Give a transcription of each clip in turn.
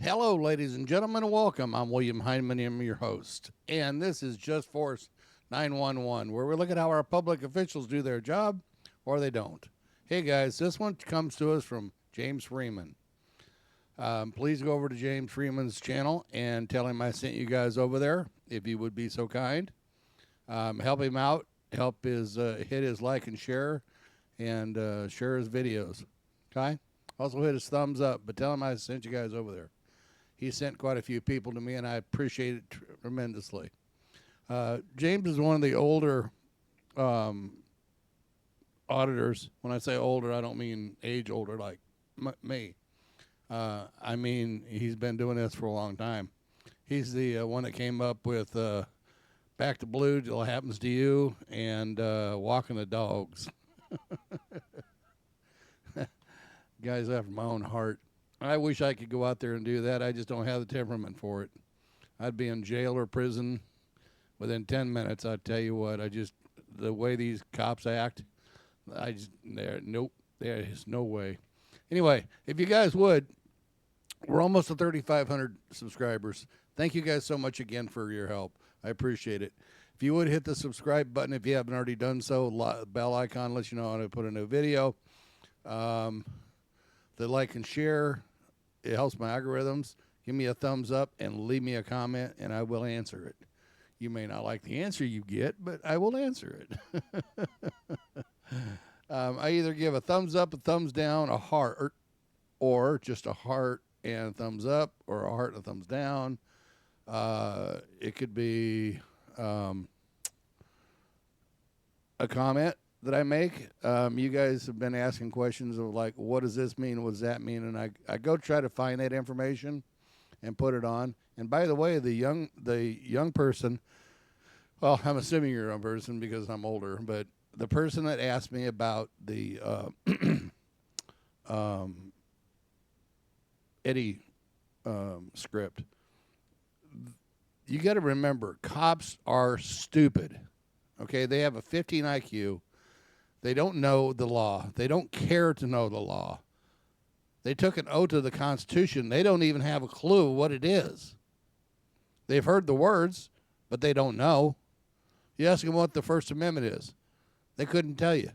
Hello, ladies and gentlemen, and welcome. I'm William Heineman, I'm your host, and this is Just Force 911, where we look at how our public officials do their job or they don't. Hey, guys, this one comes to us from James Freeman. Please go over to James Freeman's channel and tell him I sent you guys over there, if you would be so kind. Help him out, help his hit his like and share share his videos. Okay? Also hit his thumbs up, but tell him I sent you guys over there. He sent quite a few people to me, and I appreciate it tremendously. James is one of the older auditors. When I say older, I don't mean age older like me. I mean, he's been doing this for a long time. He's the one that came up with Back to Blue, Till It Happens to You, and Walking the Dogs. Guys after my own heart. I wish I could go out there and do that. I just don't have the temperament for it. I'd be in jail or prison within 10 minutes. I tell you what, the way these cops act, nope, there is no way. Anyway, if you guys would, we're almost at 3,500 subscribers. Thank you guys so much again for your help. I appreciate it. If you would hit the subscribe button if you haven't already done so, bell icon lets you know when I put a new video. The like and share, it helps my algorithms. Give me a thumbs up and leave me a comment, and I will answer it. You may not like the answer you get, but I will answer it. I either give a thumbs up, a thumbs down, a heart, or just a heart and a thumbs up, or a heart and a thumbs down. It could be a comment that I make. You guys have been asking questions of like, what does this mean? What does that mean? And I go try to find that information and put it on. And by the way, the young person, well, I'm assuming you're a young person because I'm older, but the person that asked me about the Eddie script, you got to remember, cops are stupid. Okay, they have a 15 IQ. They don't know the law. They don't care to know the law. They took an oath to the Constitution. They don't even have a clue what it is. They've heard the words, but they don't know. You ask them what the First Amendment is. They couldn't tell you.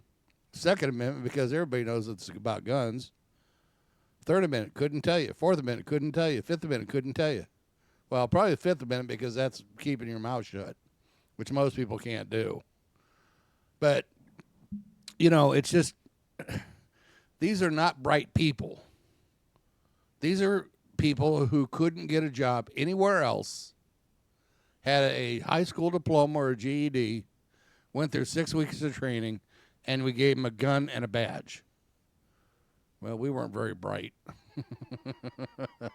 Second Amendment, because everybody knows it's about guns. Third Amendment, couldn't tell you. Fourth Amendment, couldn't tell you. Fifth Amendment, couldn't tell you. Well, probably the Fifth Amendment because that's keeping your mouth shut, which most people can't do. But, you know, it's just, these are not bright people. These are people who couldn't get a job anywhere else, had a high school diploma or a GED, went through 6 weeks of training, and we gave them a gun and a badge. Well, we weren't very bright. I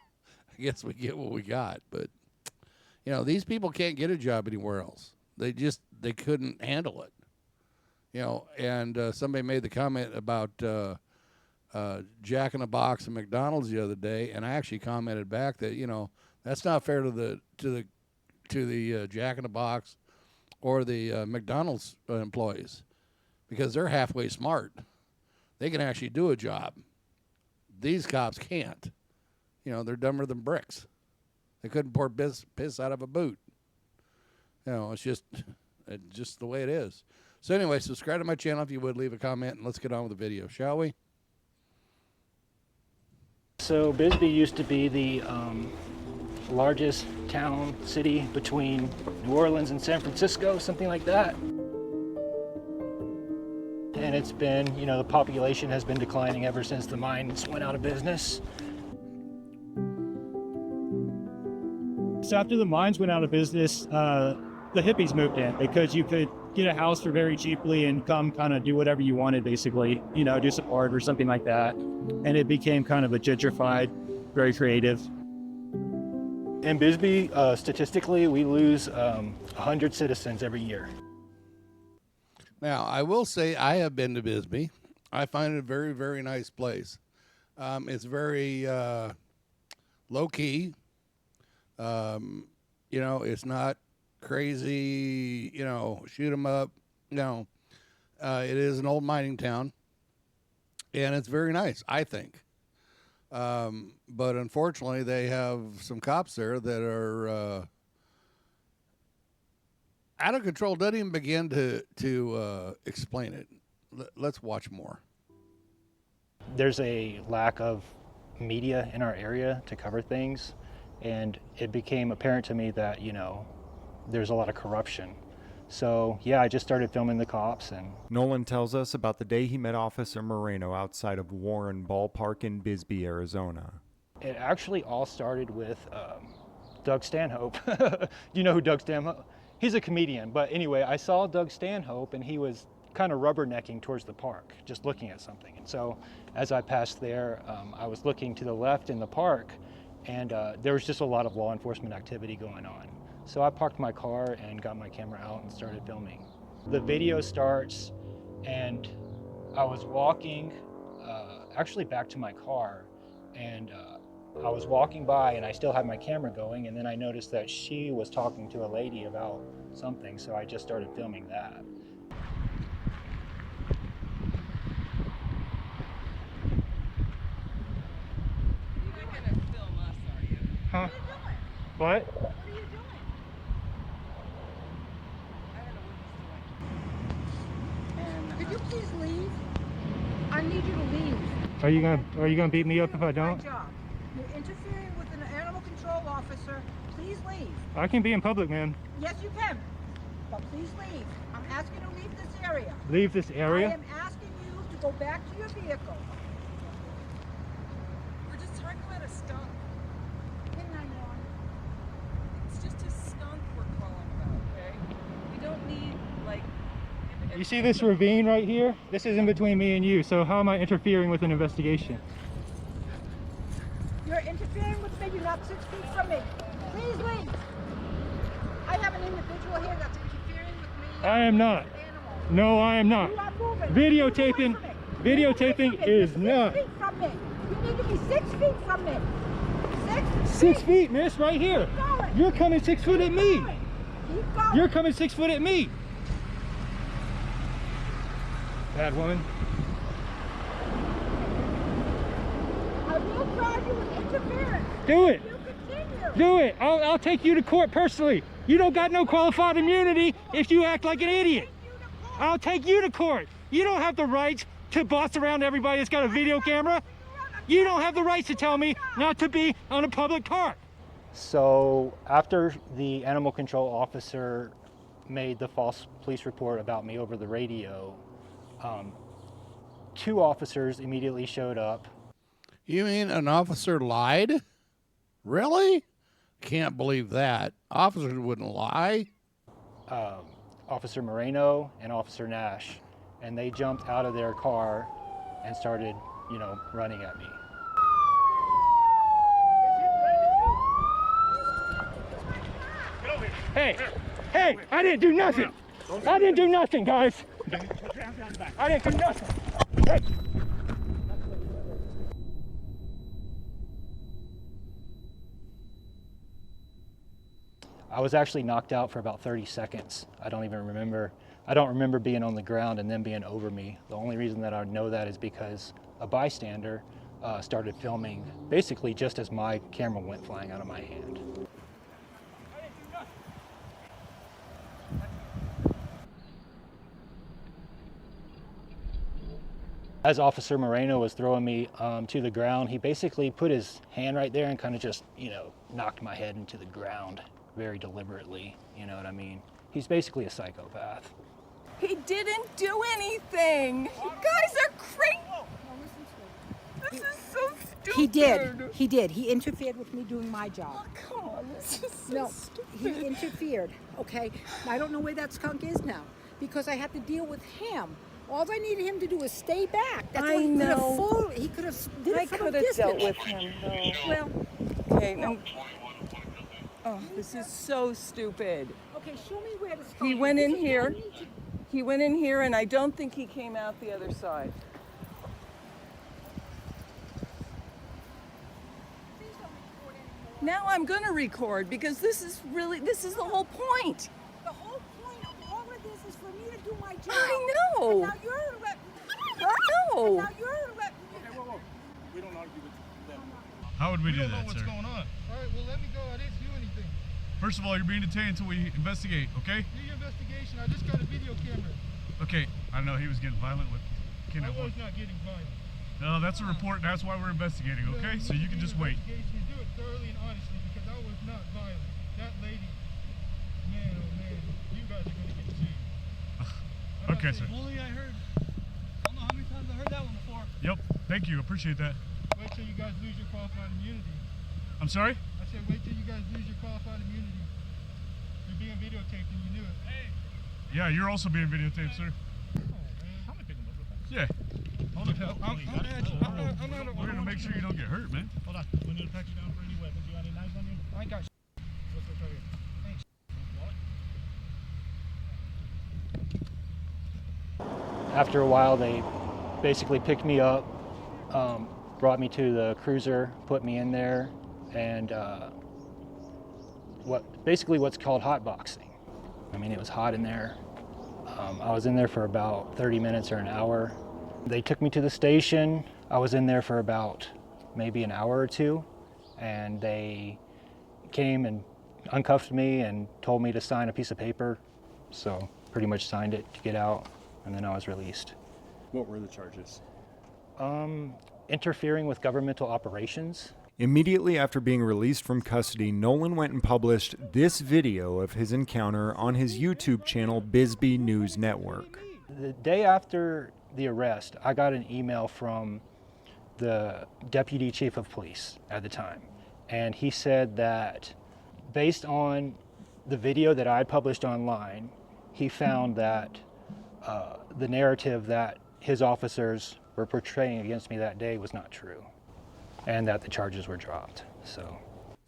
guess we get what we got. But, you know, these people can't get a job anywhere else. They couldn't handle it. You know, and somebody made the comment about Jack in the Box and McDonald's the other day, and I actually commented back that, you know, that's not fair to the Jack in the Box or the McDonald's employees, because they're halfway smart. They can actually do a job. These cops can't. You know, they're dumber than bricks. They couldn't pour piss out of a boot. You know, it's just the way it is. So anyway, subscribe to my channel if you would, leave a comment, and let's get on with the video, shall we? So Bisbee used to be the largest city between New Orleans and San Francisco, something like that. And it's been, you know, the population has been declining ever since the mines went out of business. So after the mines went out of business, the hippies moved in because you could get a house for very cheaply and come kind of do whatever you wanted, basically, you know, do some art or something like that. And it became kind of a gentrified, very creative. In Bisbee, statistically, we lose 100 citizens every year. Now, I will say I have been to Bisbee. I find it a very, very nice place. It's very low-key. You know, it's not crazy, you know, shoot 'em up. No, it is an old mining town, and it's very nice, I think. But unfortunately, they have some cops there that are out of control. Doesn't even begin to explain it. Let's watch more. There's a lack of media in our area to cover things, and it became apparent to me that, you know, there's a lot of corruption. So yeah, I just started filming the cops. And Nolan tells us about the day he met Officer Moreno outside of Warren Ballpark in Bisbee, Arizona. it actually all started with Doug Stanhope. You know who Doug Stanhope? He's a comedian, but anyway, I saw Doug Stanhope and he was kind of rubbernecking towards the park, just looking at something. And so as I passed there, I was looking to the left in the park, and there was just a lot of law enforcement activity going on. So I parked my car and got my camera out and started filming. The video starts, and I was walking actually back to my car, and I was walking by and I still had my camera going, and then I noticed that she was talking to a lady about something, so I just started filming that. You're not gonna film us, are you? Huh? What are you doing? What? What are you doing? I don't know what he's doing. And Could you please leave? I need you to leave. Are you gonna beat me up if I My don't? job. You're interfering with an animal control officer. Please leave. I can be in public, man. Yes, you can. But please leave. I'm asking you to leave this area. Leave this I area? am asking you to go back to your vehicle. we're just talking about a skunk. 1091. It's just a skunk we're calling about, okay? We don't need like. You see this ravine right here? This is in between me and you, so how am I interfering with an investigation? You're interfering with me. You're not 6 feet from me. Please leave. I have an individual here that's interfering with me. I am not. Animal. No, I am not. You are moving. Videotaping- Move away from me. videotaping Move away from me. is You're not. 6 feet from me. You need to be 6 feet from me. 6 feet, miss, right here. Keep going. You're coming 6 foot at me. Keep going. You're coming 6 foot at me. Bad woman. I will charge you with interference. Do it. You continue. Do it. I'll take you to court personally. You don't got no qualified immunity if you act like an idiot. I'll take you to court. You don't have the rights to boss around everybody that's got a video camera. You don't have the rights to tell me not to be on a public park. So after the animal control officer made the false police report about me over the radio, 2 officers immediately showed up. You mean an officer lied? Really? Can't believe that. Officers wouldn't lie. Officer Moreno and Officer Nash, and they jumped out of their car and started, you know, running at me. Hey, hey, I didn't do nothing. I didn't do nothing, guys. I didn't do nothing. Hey. I was actually knocked out for about 30 seconds. I don't remember being on the ground and them being over me. The only reason that I know that is because a bystander started filming basically just as my camera went flying out of my hand. As Officer Moreno was throwing me to the ground, he basically put his hand right there and kind of just, you know, knocked my head into the ground very deliberately, you know what I mean? He's basically a psychopath. He didn't do anything. You guys are crazy. This is so stupid. He did. He did. He interfered with me doing my job. Oh, come on, this is so No, stupid. he interfered. Okay, I don't know where that skunk is now because I had to deal with him. All I needed him to do is stay back. That's I all he could have. know. He could have did I it from a could have dealt distance. with him though. Well, Okay, now. Oh, this is so stupid. okay, show me where the skunk He is. went in This is what I here. need to- He went in here, and I don't think he came out the other side. Now I'm gonna record because this is the whole point. The whole point of all of this is for me to do my job. I And know. now you're let. I know. Now you're let. Okay, whoa. We don't argue with them. How would we do don't that, know what's sir? going on. All right, well, let me go. I didn't do anything. First of all, you're being detained until we investigate, okay? Do your investigation. I just got a video camera. Okay, I know he was getting violent with I was not getting violent. No, that's a report. That's why we're investigating, okay? So you can just wait. Do it thoroughly and honestly because I was not violent. That lady, man, oh man, you guys are going to get sued. Okay, sir. Bully, I heard. I don't know how many times I heard that one before. Yep, thank you. Appreciate that. Wait till you guys lose your qualified immunity. I'm sorry? I said wait till you guys lose your qualified immunity. You're being videotaped and you knew it. Hey. Yeah, you're also being videotaped, sir. Oh, man. How many people Yeah. Hold on. I'm not We're gonna make sure you don't get hurt, man. Hold on. We need to pat you down for any weapons. You got any knives on you? I ain't got What's this right here? Thanks. After a while, they basically picked me up, brought me to the cruiser, put me in there, and what's called hot boxing. I mean, it was hot in there. I was in there for about 30 minutes or an hour. They took me to the station. I was in there for about maybe an hour or two, and they came and uncuffed me and told me to sign a piece of paper. So pretty much signed it to get out, and then I was released. What were the charges? Interfering with governmental operations. Immediately after being released from custody, Nolan went and published this video of his encounter on his YouTube channel, Bisbee News Network. The day after the arrest, I got an email from the deputy chief of police at the time, and he said that based on the video that I published online, he found that the narrative that his officers were portraying against me that day was not true, and that the charges were dropped. So,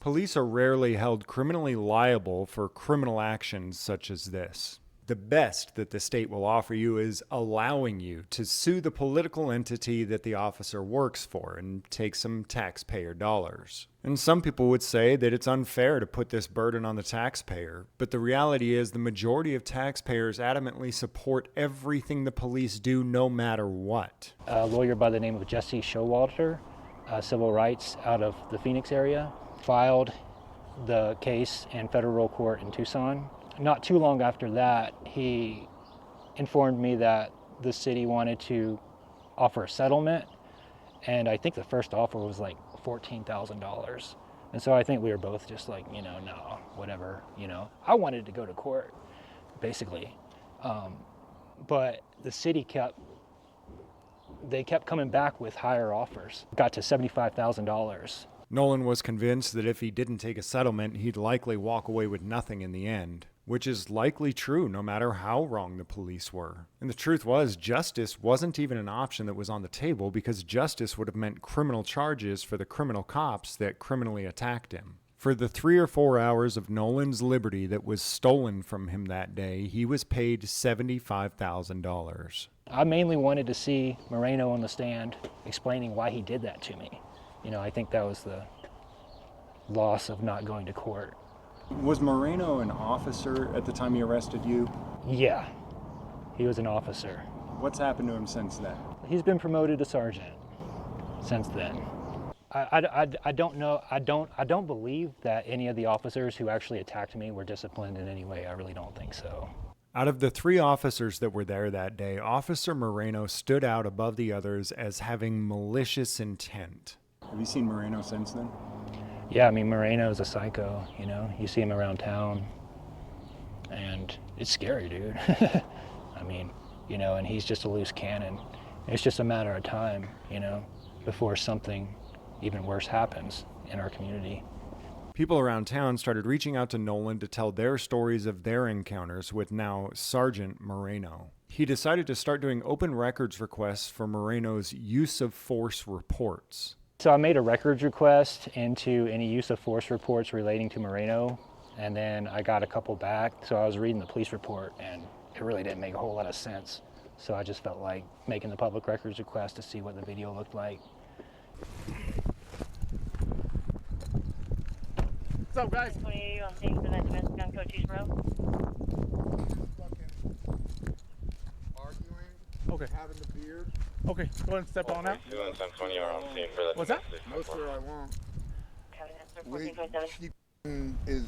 police are rarely held criminally liable for criminal actions such as this. The best that the state will offer you is allowing you to sue the political entity that the officer works for and take some taxpayer dollars. And some people would say that it's unfair to put this burden on the taxpayer, but the reality is the majority of taxpayers adamantly support everything the police do no matter what. A lawyer by the name of Jesse Showalter, civil rights out of the Phoenix area, filed the case in federal court in Tucson. Not too long after that, he informed me that the city wanted to offer a settlement, and I think the first offer was like $14,000. And so I think we were both just like, no, whatever, I wanted to go to court, basically. But the city kept coming back with higher offers. Got to $75,000. Nolan was convinced that if he didn't take a settlement, he'd likely walk away with nothing in the end, which is likely true no matter how wrong the police were. And the truth was, justice wasn't even an option that was on the table because justice would have meant criminal charges for the criminal cops that criminally attacked him. For the 3 or 4 hours of Nolan's liberty that was stolen from him that day, he was paid $75,000. I mainly wanted to see Moreno on the stand explaining why he did that to me. I think that was the loss of not going to court. Was Moreno an officer at the time he arrested you? Yeah, he was an officer. What's happened to him since then? He's been promoted to sergeant since then. I don't know. I don't believe that any of the officers who actually attacked me were disciplined in any way. I really don't think so. Out of the 3 officers that were there that day, Officer Moreno stood out above the others as having malicious intent. Have you seen Moreno since then? Yeah, I mean, Moreno's a psycho, You see him around town, and it's scary, dude. I mean, and he's just a loose cannon. It's just a matter of time, before something even worse happens in our community. People around town started reaching out to Nolan to tell their stories of their encounters with now Sergeant Moreno. He decided to start doing open records requests for Moreno's use of force reports. So I made a records request into any use of force reports relating to Moreno, and then I got a couple back. So I was reading the police report, and it really didn't make a whole lot of sense. So I just felt like making the public records request to see what the video looked like. What's up, guys? 28 on things in that domestic gun code Cheese Road. Arguing. Okay. Having the beard. Okay, go ahead and step on out. What's that? No, sir, I won't. Officer 1427. Is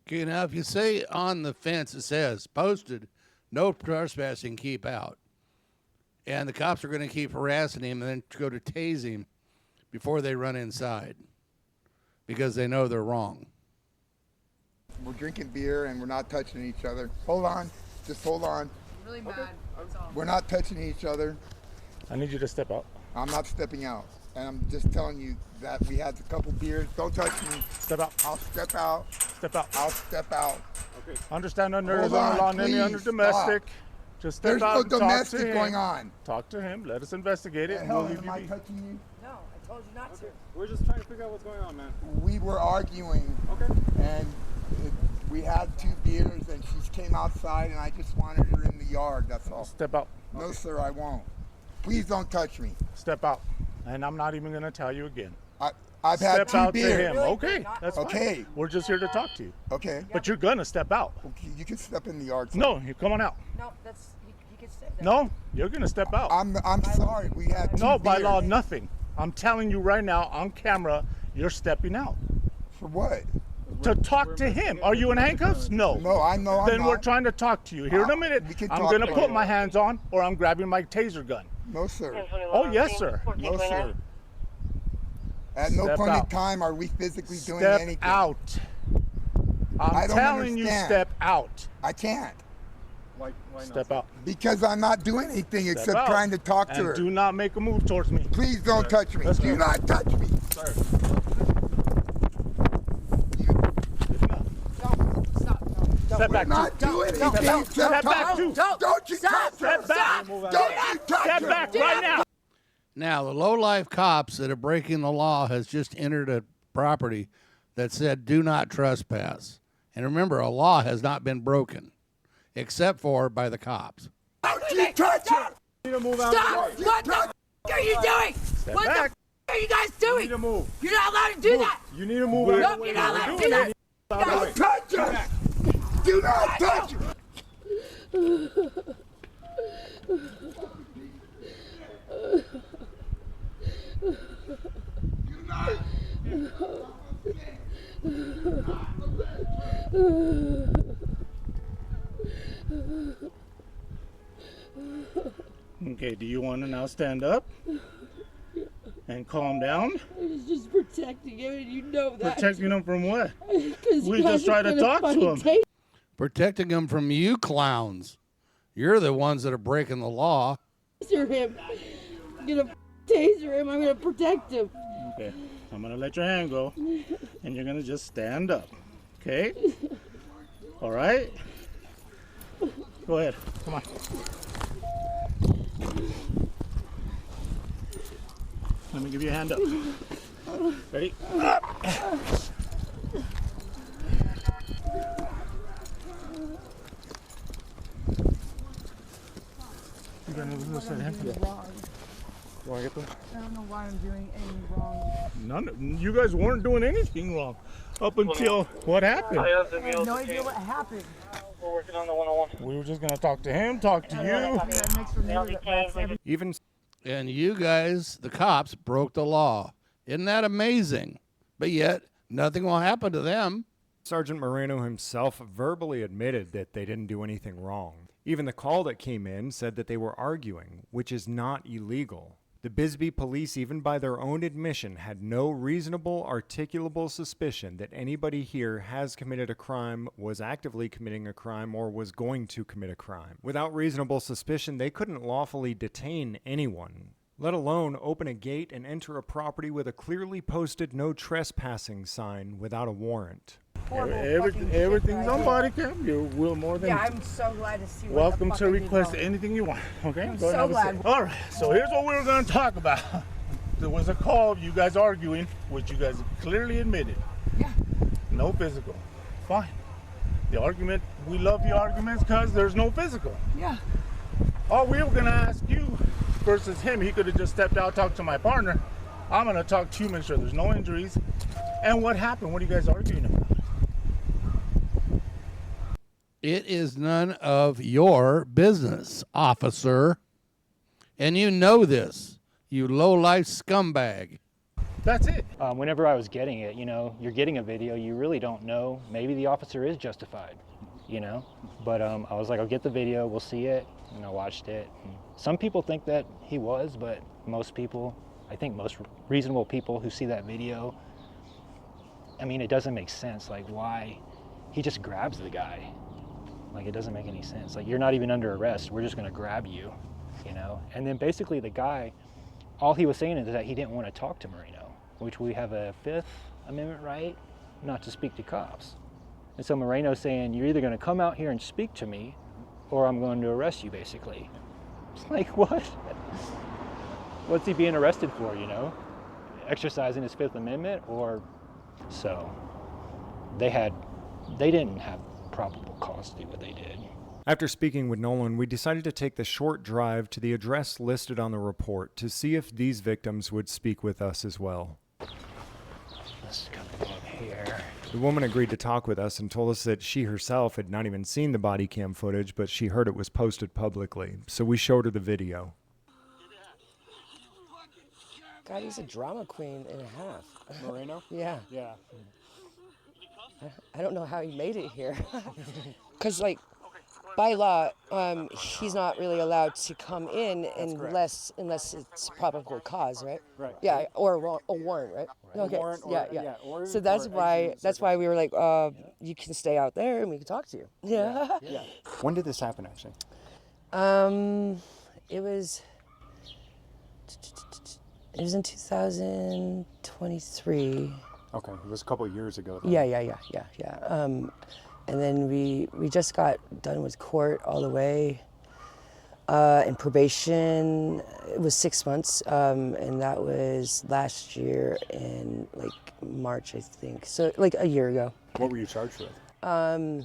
Okay, now if you say on the fence it says posted, no trespassing, keep out, and the cops are going to keep harassing him and then go to tase him before they run inside because they know they're wrong. we're drinking beer and we're not touching each other. Hold on, just hold on. Really mad. That's all. We're not touching each other. I need you to step out. I'm not stepping out, and I'm just telling you that we had a couple beers. Don't touch me. Step out. I'll step out. Step out. I'll step out. Understand under Hold Arizona law, on, any under please, domestic. Just step There's out no and talk to domestic him. going on. Talk to him. Let us investigate it. The And hell we'll leave am you I be. touching you? No, I told you not to. We're just trying to figure out what's going on, man. We were arguing, and we had 2 beers, and she came outside, and I just wanted her in the yard. That's all. Step out. No, sir, I won't. Please don't touch me. Step out. And I'm not even going to tell you again. I've had Step 2 out beers. to him. Okay, that's fine. Okay. We're just here to talk to you. Okay. But you're going to step out. Okay, you can step in the yard. Sir. No, you come on out. No, that's he can stay there. No, you're going to step out. I'm sorry. We had 2 No, beers. by law, nothing. I'm telling you right now on camera, you're stepping out. For what? To talk to him. Are you in handcuffs? No. No, I know I'm Then we're not. trying to talk to you. Here in a minute, we can I'm talk going to later. put my hands on or I'm grabbing my taser gun. No, sir. Oh, yes, sir. No, sir. At no Step point out. in time are we physically doing Step anything. out. I I'm don't telling you, understand. step out. I can't. Why not? Step out. Because I'm not doing anything Step except out. trying to talk to And her. do not make a move towards me. Please don't touch me. Let's Do go. not touch me. Sir. Step back. We're not doing anything except Step back, talk. too. Don't you touch her. Step back. Don't you touch Step her. back right now. Now, the low-life cops that are breaking the law has just entered a property that said do not trespass. And remember, a law has not been broken, except for by the cops. Don't you touch her. Stop! What the f- are you doing? What the back. f- are you guys doing? You need to move. You're not allowed to do that. You need to move out. Nope, you're not allowed to do that. Don't touch her. Do not touch her. Okay, do you want to now stand up and calm down? I was just protecting him, and you know that. Protecting him from what? 'Cause We you guys just try are to gonna talk to fucking him. take- Protecting them from you clowns. You're the ones that are breaking the law. Taser him. I'm gonna taser him. I'm gonna protect him. Okay, I'm gonna let your hand go, and you're gonna just stand up. Okay? All right? Go ahead. Come on. Let me give you a hand up. Ready? You got another little set of handcuffs? You wanna get them? I don't know why I'm doing any wrong. None. You guys weren't doing anything wrong up until what happened. I have no idea what happened. We're working on the 101. We were just gonna talk to him, talk to you. That makes for me that last time. Even And you guys, the cops, broke the law. Isn't that amazing? But yet, nothing will happen to them. Sergeant Moreno himself verbally admitted that they didn't do anything wrong. Even the call that came in said that they were arguing, which is not illegal. The Bisbee police, even by their own admission, had no reasonable, articulable suspicion that anybody here has committed a crime, was actively committing a crime, or was going to commit a crime. Without reasonable suspicion, they couldn't lawfully detain anyone, let alone open a gate and enter a property with a clearly posted no trespassing sign without a warrant. Everything's on body cam. You're more than Yeah, I'm so glad to see what welcome the fuck to I did request wrong. anything you want. Okay? I'm Go ahead so and have a glad. seat. All right. So here's what we were going to talk about. There was a call of you guys arguing, which you guys clearly admitted. Yeah. No physical. Fine. The argument, we love the arguments because there's no physical. Yeah. All we were going to ask you versus him, he could have just stepped out, talked to my partner. I'm going to talk to you, make sure there's no injuries. And what happened? What are you guys arguing about? It is none of your business, officer. And you know this, you low-life scumbag. That's it. Whenever I was getting it, you're getting a video, you really don't know. Maybe the officer is justified, But I was like, I'll get the video, we'll see it, and I watched it. And some people think that he was, but most people, I think most reasonable people who see that video, it doesn't make sense. Like, why? He just grabs the guy. Like, it doesn't make any sense. Like, you're not even under arrest. We're just going to grab you, And then basically the guy, all he was saying is that he didn't want to talk to Moreno, which we have a Fifth Amendment right not to speak to cops. And so Moreno's saying, you're either going to come out here and speak to me, or I'm going to arrest you, basically. It's like, what? What's he being arrested for, Exercising his Fifth Amendment, or... So, they didn't have probable cause to do what they did. After speaking with Nolan, we decided to take the short drive to the address listed on the report to see if these victims would speak with us as well. Let's go up here. The woman agreed to talk with us and told us that she herself had not even seen the body cam footage, but she heard it was posted publicly, so we showed her the video. God, he's a drama queen and a half. Moreno? Yeah. Yeah. I don't know how he made it here. Because, by law, he's not really allowed to come in unless it's probable cause, right? Right. Yeah, or a warrant, right? Okay. Warrant or, yeah. Or, so that's why we were like, you can stay out there and we can talk to you. Yeah. When did this happen, actually? It was in 2023. Okay, it was a couple of years ago. Then. Yeah. And then we just got done with court all the way. And probation, it was 6 months, and that was last year in March, I think. So a year ago. What were you charged with? A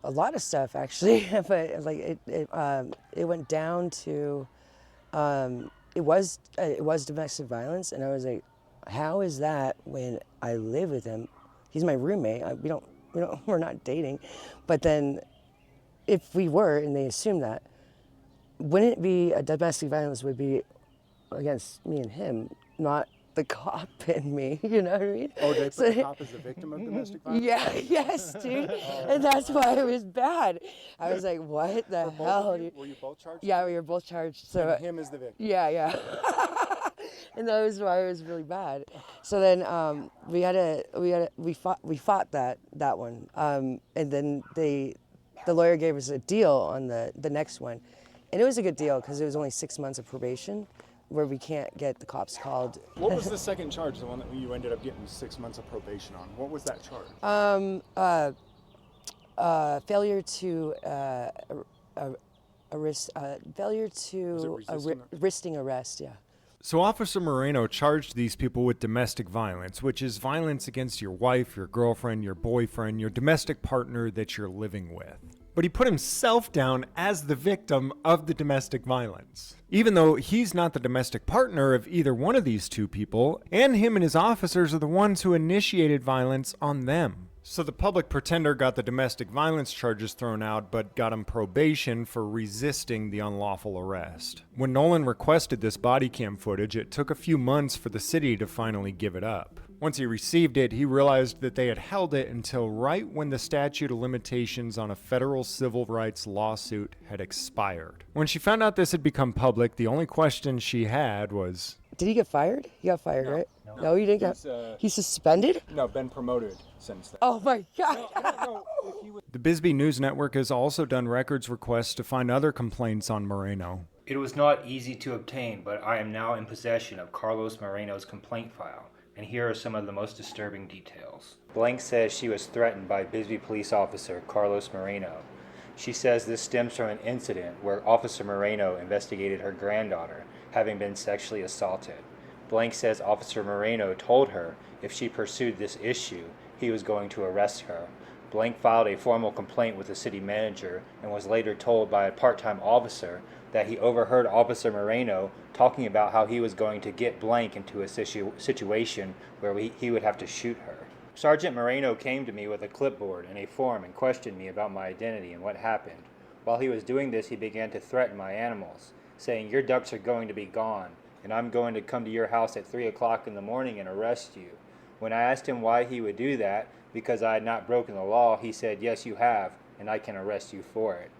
lot of stuff actually, but it went down to. It was domestic violence, and I was like, how is that when I live with him? He's my roommate. We're not dating. But then if we were, and they assume that, wouldn't it be a domestic violence would be against me and him, not the cop and me, you know what I mean? Oh, they put the cop as the victim of domestic violence? Yeah, yes, dude. And that's why it was bad. I was like, what the hell? Were you both charged? Yeah, we were both charged. So and him as the victim? Yeah. And that was why it was really bad. So then we fought that one. And then the lawyer gave us a deal on the next one. And it was a good deal because it was only 6 months of probation, where we can't get the cops called. What was the second charge, the one that you ended up getting 6 months of probation on? What was that charge? Failure to resisting arrest, yeah. So Officer Moreno charged these people with domestic violence, which is violence against your wife, your girlfriend, your boyfriend, your domestic partner that you're living with. But he put himself down as the victim of the domestic violence. Even though he's not the domestic partner of either one of these two people, and him and his officers are the ones who initiated violence on them. So the public pretender got the domestic violence charges thrown out, but got him probation for resisting the unlawful arrest. When Nolan requested this body cam footage, it took a few months for the city to finally give it up. Once he received it, he realized that they had held it until right when the statute of limitations on a federal civil rights lawsuit had expired. When she found out this had become public, the only question she had was... Did he get fired? He got fired, right? No, he didn't he's suspended? No, been promoted since then. Oh my God. The Bisbee News Network has also done records requests to find other complaints on Moreno. It was not easy to obtain, but I am now in possession of Carlos Moreno's complaint file. And here are some of the most disturbing details. Blank says she was threatened by Bisbee police officer Carlos Moreno. She says this stems from an incident where Officer Moreno investigated her granddaughter having been sexually assaulted. Blank says Officer Moreno told her if she pursued this issue, he was going to arrest her. Blank filed a formal complaint with the city manager and was later told by a part-time officer that he overheard Officer Moreno talking about how he was going to get Blank into a situation where he would have to shoot her. Sergeant Moreno came to me with a clipboard and a form and questioned me about my identity and what happened. While he was doing this, he began to threaten my animals, saying, "Your ducks are going to be gone. and I'm going to come to your house at 3 o'clock in the morning and arrest you. When I asked him why he would do that, because I had not broken the law, he said, yes, you have, and I can arrest you for it.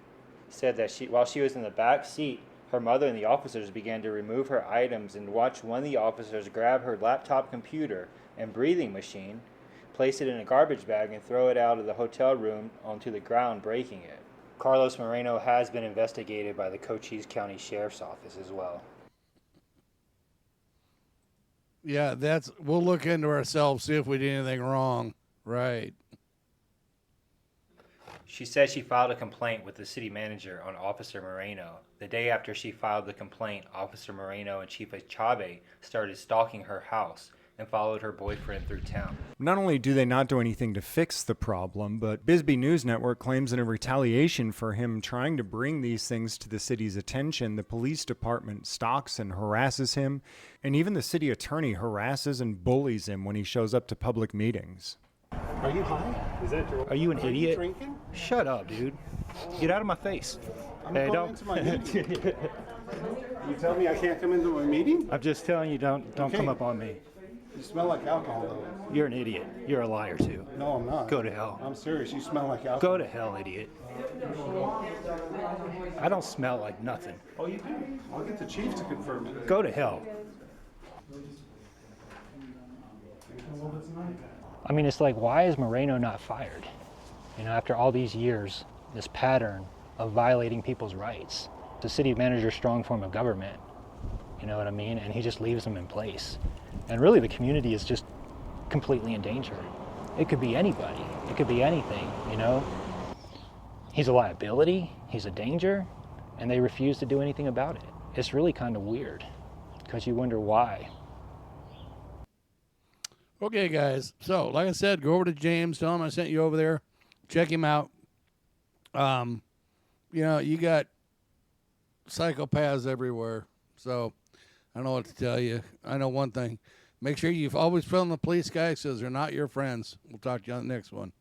He said that while she was in the back seat, her mother and the officers began to remove her items and watched one of the officers grab her laptop computer and breathing machine, place it in a garbage bag, and throw it out of the hotel room onto the ground, breaking it. Carlos Moreno has been investigated by the Cochise County Sheriff's Office as well. Yeah, we'll look into ourselves, see if we did anything wrong. Right. She said she filed a complaint with the city manager on Officer Moreno. The day after she filed the complaint, Officer Moreno and Chief Achabe started stalking her house and followed her boyfriend through town. Not only do they not do anything to fix the problem, but Bisbee News Network claims in a retaliation for him trying to bring these things to the city's attention, the police department stalks and harasses him, and even the city attorney harasses and bullies him when he shows up to public meetings. Are you high? Is that your? Are you an idiot? Drinking? Shut up, dude. Get out of my face. I'm going into my meeting. You tell me I can't come into my meeting? I'm just telling you, don't come up on me. You smell like alcohol, though. You're an idiot. You're a liar, too. No, I'm not. Go to hell. I'm serious. You smell like alcohol. Go to hell, idiot. I don't smell like nothing. Oh, you do? I'll get the chief to confirm it. Go to hell. I mean, it's like, why is Moreno not fired? You know, after all these years, this pattern of violating people's rights. The city manager's strong form of government, you know what I mean? And he just leaves them in place. And really the community is just completely in danger. It could be anybody. It could be anything, you know? He's a liability, he's a danger, and they refuse to do anything about it. It's really kind of weird, because you wonder why. Okay, guys. So, like I said, go over to James. Tell him I sent you over there. Check him out. You know, you got psychopaths everywhere. So, I don't know what to tell you. I know one thing. Make sure you've always phone the police guy, says they're not your friends. We'll talk to you on the next one.